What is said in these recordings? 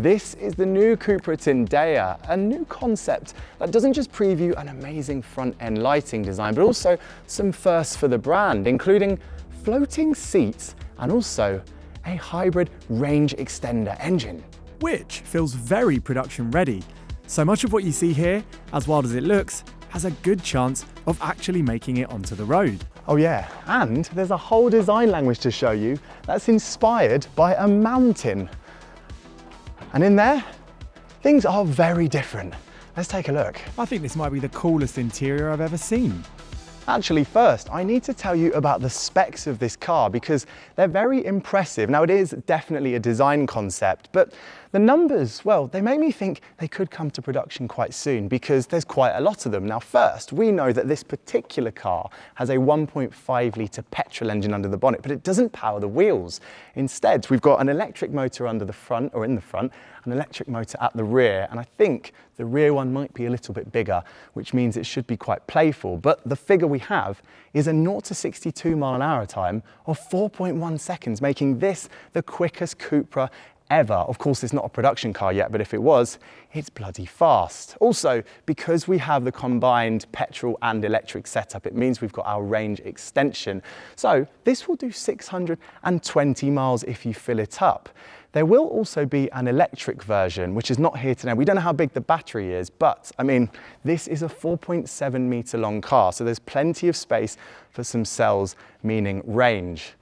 This is the new Cupra Tindaya, a new concept that doesn't just preview an amazing front-end lighting design, but also some firsts for the brand, including floating seats and also a hybrid range extender engine. Which feels very production ready. So much of what you see here, as wild as it looks, has a good chance of actually making it onto the road. Oh yeah, and there's a whole design language to show you that's inspired by a mountain. And in there, things are very different. Let's take a look. I think this might be the coolest interior I've ever seen. Actually, first, I need to tell you about the specs of this car because they're very impressive. Now, it is definitely a design concept, but the numbers, well, they make me think they could come to production quite soon because there's quite a lot of them. Now, first, we know that this particular car has a 1.5 litre petrol engine under the bonnet, but it doesn't power the wheels. Instead, we've got an electric motor under the front, or in the front, an electric motor at the rear, and I think the rear one might be a little bit bigger, which means it should be quite playful. But the figure we have is a 0 to 62 mile an hour time of 4.1 seconds, making this the quickest Cupra ever. Of course, it's not a production car yet, but if it was, it's bloody fast. Also, because we have the combined petrol and electric setup, it means we've got our range extension. So this will do 620 miles if you fill it up. There will also be an electric version, which is not here today. We don't know how big the battery is, but I mean, this is a 4.7 meter long car, so there's plenty of space for some cells, meaning range.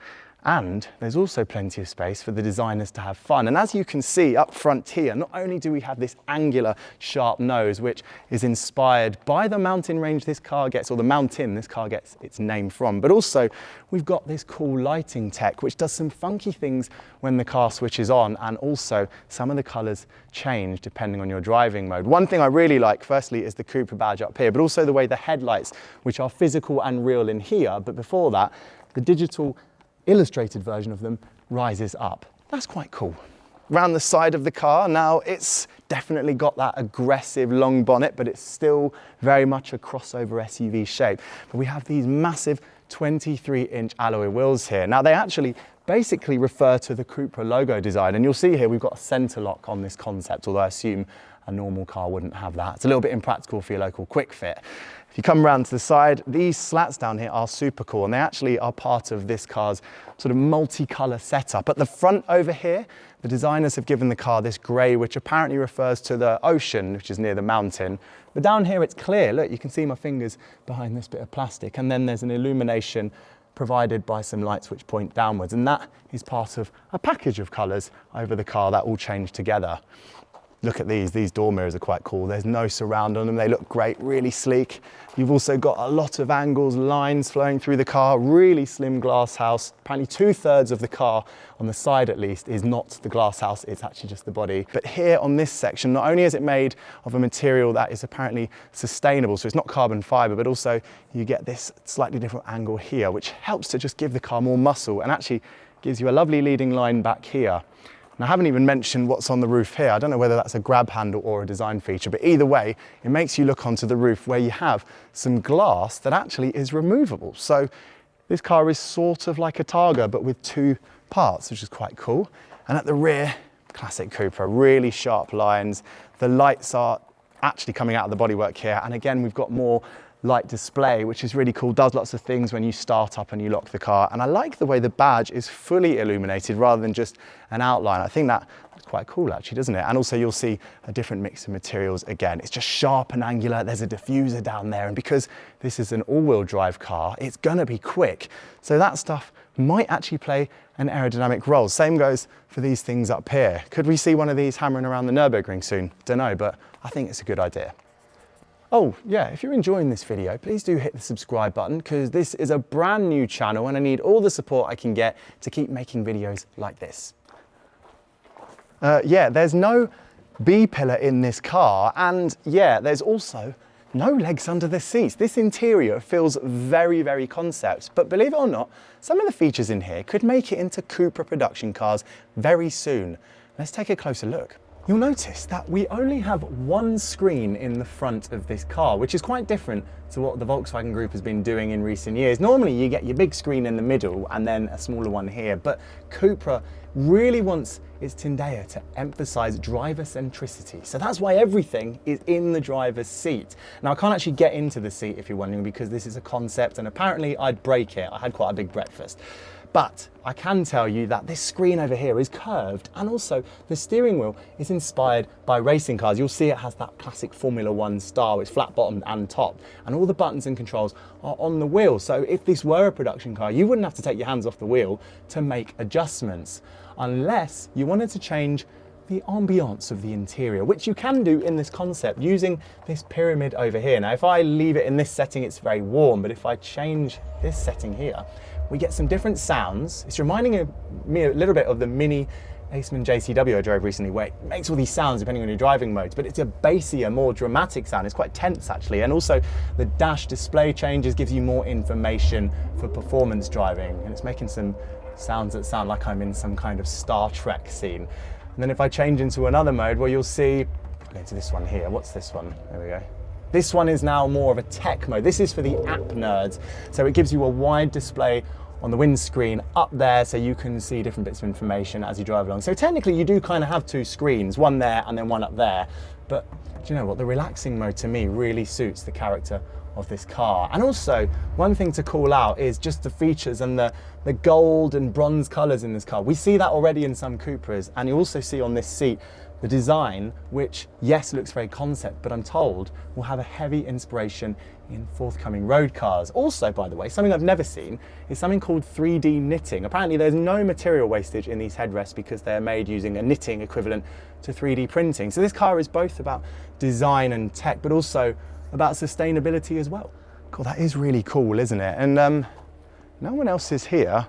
And there's also plenty of space for the designers to have fun. And as you can see up front here, not only do we have this angular sharp nose, which is inspired by the mountain range this car gets, or the mountain this car gets its name from, but also we've got this cool lighting tech, which does some funky things when the car switches on, and also some of the colors change depending on your driving mode. One thing I really like, firstly, is the Cupra badge up here, but also the way the headlights, which are physical and real in here, but before that, the digital illustrated version of them rises up. That's quite cool. Round the side of the car, now it's definitely got that aggressive long bonnet, but it's still very much a crossover SUV shape. But we have these massive 23-inch alloy wheels here. Now they actually basically refer to the Cupra logo design, and you'll see here we've got a center lock on this concept, although I assume a normal car wouldn't have that. It's a little bit impractical for your local quick fit. If you come around to the side, these slats down here are super cool, and they actually are part of this car's sort of multicolour setup. At the front over here, the designers have given the car this grey, which apparently refers to the ocean, which is near the mountain. But down here it's clear. Look, you can see my fingers behind this bit of plastic, and then there's an illumination provided by some lights which point downwards, and that is part of a package of colours over the car that all change together. Look at these door mirrors are quite cool. There's no surround on them. They look great, really sleek. You've also got a lot of angles, lines flowing through the car, really slim glass house. Apparently 2/3 of the car, on the side at least, is not the glass house, it's actually just the body. But here on this section, not only is it made of a material that is apparently sustainable, so it's not carbon fiber, but also you get this slightly different angle here, which helps to just give the car more muscle and actually gives you a lovely leading line back here. And I haven't even mentioned what's on the roof here. I don't know whether that's a grab handle or a design feature, but either way, it makes you look onto the roof where you have some glass that actually is removable. So this car is sort of like a Targa, but with two parts, which is quite cool. And at the rear, classic Cupra, really sharp lines. The lights are actually coming out of the bodywork here. And again, we've got more light display, which is really cool, does lots of things when you start up and you lock the car. And I like the way the badge is fully illuminated rather than just an outline. I think that's quite cool actually, doesn't it? And also you'll see a different mix of materials again. It's just sharp and angular. There's a diffuser down there. And because this is an all-wheel drive car, it's gonna be quick. So that stuff might actually play an aerodynamic role. Same goes for these things up here. Could we see one of these hammering around the Nürburgring soon? Don't know, but I think it's a good idea. Oh yeah, if you're enjoying this video, please do hit the subscribe button because this is a brand new channel and I need all the support I can get to keep making videos like this. Yeah, there's no B-pillar in this car, and yeah, there's also no legs under the seats. This interior feels very, very concept, but believe it or not, some of the features in here could make it into Cupra production cars very soon. Let's take a closer look. you'll notice that we only have one screen in the front of this car, which is quite different to what the Volkswagen Group has been doing in recent years. Normally you get your big screen in the middle and then a smaller one here, but Cupra really wants its Tindaya to emphasize driver centricity. So that's why everything is in the driver's seat. Now I can't actually get into the seat if you're wondering, because this is a concept and apparently I'd break it. I had quite a big breakfast. But I can tell you that this screen over here is curved, and also the steering wheel is inspired by racing cars. You'll see it has that classic Formula One style. It's flat bottomed and top, and all the buttons and controls are on the wheel. So if this were a production car, you wouldn't have to take your hands off the wheel to make adjustments, unless you wanted to change the ambiance of the interior, which you can do in this concept using this pyramid over here. Now, if I leave it in this setting, it's very warm, but if I change this setting here, we get some different sounds. It's reminding me a little bit of the mini Aceman JCW I drove recently, where it makes all these sounds depending on your driving modes, but it's a bassier, more dramatic sound. It's quite tense actually. And also the dash display changes, gives you more information for performance driving, and it's making some sounds that sound like I'm in some kind of Star Trek scene. And then if I change into another mode, well, you'll see, I'll go to this one here. What's this one? There we go. This one is now more of a tech mode. This is for the app nerds. So it gives you a wide display on the windscreen up there, so you can see different bits of information as you drive along. So technically you do kind of have two screens, one there and then one up there. But do you know what? The relaxing mode to me really suits the character of this car. And also, one thing to call out is just the features and the gold and bronze colors in this car. We see that already in some Cupras, and you also see on this seat the design, which yes, looks very concept, but I'm told will have a heavy inspiration in forthcoming road cars. Also, by the way, something I've never seen is something called 3D knitting. Apparently there's no material wastage in these headrests because they're made using a knitting equivalent to 3D printing. So this car is both about design and tech, but also about sustainability as well. Cool, that is really cool, isn't it? And no one else is here.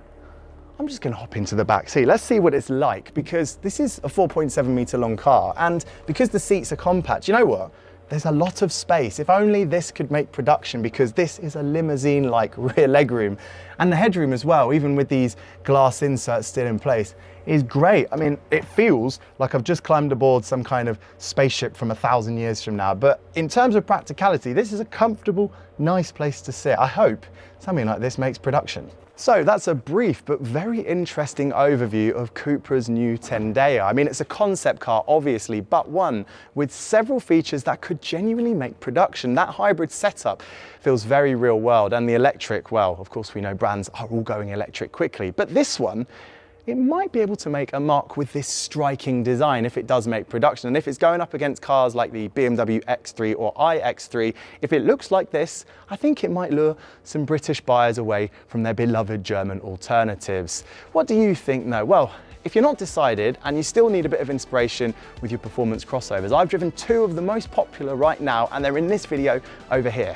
I'm just gonna hop into the back seat. Let's see what it's like, because this is a 4.7 meter long car, and because the seats are compact, you know what? There's a lot of space. If only this could make production, because this is a limousine-like rear legroom. And the headroom as well, even with these glass inserts still in place, is great. I mean, it feels like I've just climbed aboard some kind of spaceship from 1,000 years from now. But in terms of practicality, this is a comfortable, nice place to sit. I hope something like this makes production. So that's a brief but very interesting overview of Cupra's new Tindaya. I mean, it's a concept car, obviously, but one with several features that could genuinely make production. That hybrid setup feels very real world, and the electric, well, of course we know brands are all going electric quickly, but this one, it might be able to make a mark with this striking design if it does make production. And if it's going up against cars like the BMW X3 or iX3, if it looks like this, I think it might lure some British buyers away from their beloved German alternatives. What do you think though? Well, if you're not decided and you still need a bit of inspiration with your performance crossovers, I've driven two of the most popular right now, and they're in this video over here.